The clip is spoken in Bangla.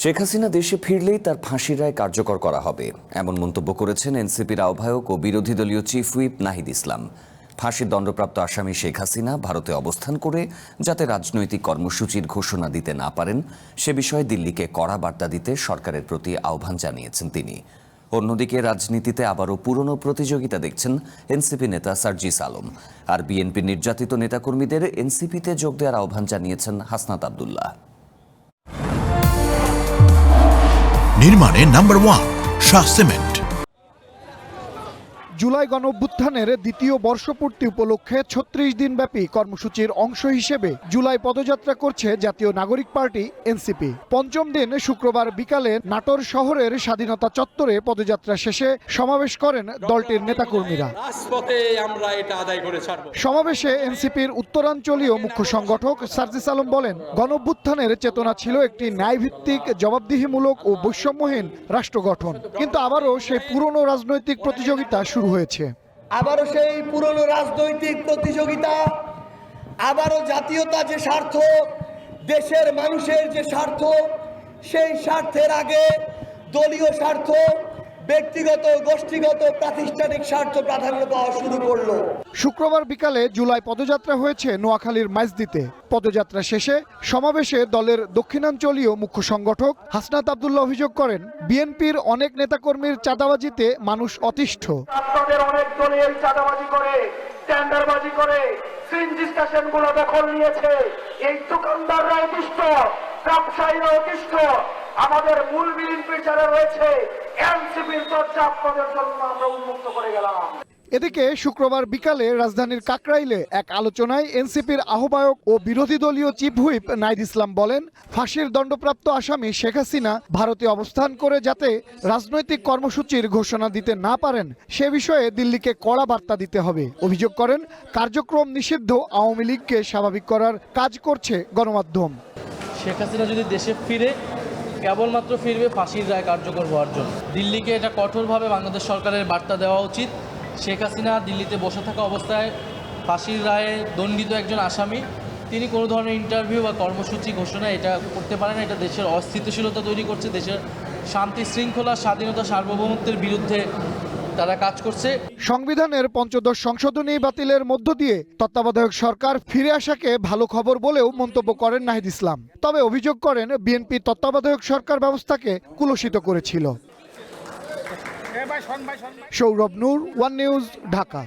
শেখ হাসিনা দেশে ফিরলেই তার ফাঁসির রায় কার্যকর করা হবে, এমন মন্তব্য করেছেন এনসিপির আহ্বায়ক ও বিরোধী দলীয় চিফ হুইপ নাহিদ ইসলাম। ফাঁসির দণ্ডপ্রাপ্ত আসামি শেখ হাসিনা ভারতে অবস্থান করে যাতে রাজনৈতিক কর্মসূচির ঘোষণা দিতে না পারেন সে বিষয়ে দিল্লিকে কড়া বার্তা দিতে সরকারের প্রতি আহ্বান জানিয়েছেন তিনি। অন্যদিকে রাজনীতিতে আবারও পুরনো প্রতিযোগিতা দেখছেন এনসিপি নেতা সার্জিস আলম, আর বিএনপি নির্যাতিত নেতাকর্মীদের এনসিপিতে যোগ দেওয়ার আহ্বান জানিয়েছেন হাসনাত আব্দুল্লাহ। নির্মাণে নাম্বার 1 শাহ সিমেন্ট। জুলাই গণঅভ্যুত্থানের দ্বিতীয় বর্ষপূর্তি উপলক্ষে ৩৬ দিনব্যাপী কর্মসূচির অংশ হিসেবে জুলাই পদযাত্রা করছে জাতীয় নাগরিক পার্টি এনসিপি। পঞ্চম দিন শুক্রবার বিকালে নাটোর শহরের স্বাধীনতা চত্বরে পদযাত্রা শেষে সমাবেশ করেন দলটির নেতাকর্মীরা। সমাবেশে এনসিপির উত্তরাঞ্চলীয় মুখ্য সংগঠক সার্জিস আলম বলেন, গণঅভ্যুত্থানের চেতনা ছিল একটি ন্যায়ভিত্তিক, জবাবদিহিমূলক ও বৈষম্যহীন রাষ্ট্র গঠন, কিন্তু আবারও সেই পুরনো রাজনৈতিক প্রতিযোগিতা শুরু হয়েছে। আবারও সেই পুরনো রাজনৈতিক প্রতিযোগিতা, আবারও জাতীয়তা যে স্বার্থ, দেশের মানুষের যে স্বার্থ, সেই স্বার্থের আগে দলীয় স্বার্থ, ব্যক্তিগত, গোষ্ঠীগত, প্রাতিষ্ঠানিক স্বার্থ প্রাধান্য পাওয়া শুরু করলো। শুক্রবার বিকালে জুলাই পদযাত্রা হয়েছে নোয়াখালীর মাইজদীতে। পদযাত্রা শেষে সমাবেশে দলের দক্ষিণাঞ্চলীয় মুখ্য সংগঠক হাসনাত আব্দুল্লাহ অভিযোগ করেন, বিএনপির অনেক নেতাকর্মীর চাঁদাবাজিতে মানুষ অতিষ্ঠ। আপনাদের অনেক দলের চাঁদাবাজি করে, টেন্ডারবাজি করে, সিএনজি স্টেশনগুলো দখল নিয়েছে। এই দোকানদাররা অতিষ্ঠ, ব্যবসায়ীরা অতিষ্ঠ। আমাদের মূল বিএনপি যারা রয়েছে, এনসিপির দরজা আপনাদের জন্য আমরা উন্মুক্ত করে গেলাম। এদিকে শুক্রবার বিকালে রাজধানীর কাকরাইলে এক আলোচনায় এনসিপির আহ্বায়ক ও বিরোধী দলীয় চিফ হুইপ নাহিদ ইসলাম বলেন, ফাঁসির দণ্ডপ্রাপ্ত আসামি শেখ হাসিনা ভারতে অবস্থান করে যাতে রাজনৈতিক কর্মসূচির ঘোষণা দিতে না পারেন সে বিষয়ে দিল্লিকে কড়া বার্তা দিতে হবে। অভিযোগ করেন, কার্যক্রম নিষিদ্ধ আওয়ামী লীগকে স্বাভাবিক করার কাজ করছে গণমাধ্যম। শেখ হাসিনা যদি দেশে ফিরে, কেবলমাত্র ফিরবে ফাঁসির রায় কার্যকর হওয়ার জন্য। দিল্লিকে এটা কঠোরভাবে বাংলাদেশ সরকারের বার্তা দেওয়া উচিত। শেখ হাসিনা দিল্লিতে বসে থাকা অবস্থায় ফাঁসির রায়ে দণ্ডিত একজন আসামি, তিনি কোনো ধরনের ইন্টারভিউ বা কর্মসূচি ঘোষণা এটা করতে পারেন। এটা দেশের অস্থিতিশীলতা তৈরি করছে, দেশের শান্তি শৃঙ্খলা, স্বাধীনতা, সার্বভৌমত্বের বিরুদ্ধে তারা কাজ করছে। সংবিধানের ৫৫ সংশোধনী বাতিলের মধ্য দিয়ে তত্ত্বাবধায়ক সরকার ফিরে আসাকে ভালো খবর বলেও মন্তব্য করেন নাহিদ ইসলাম। তবে অভিযোগ করেন, বিএনপি তত্ত্বাবধায়ক সরকার ব্যবস্থাকে কুলসিত করেছিল। সৌরভ নূর, ওয়ান নিউজ, ঢাকা।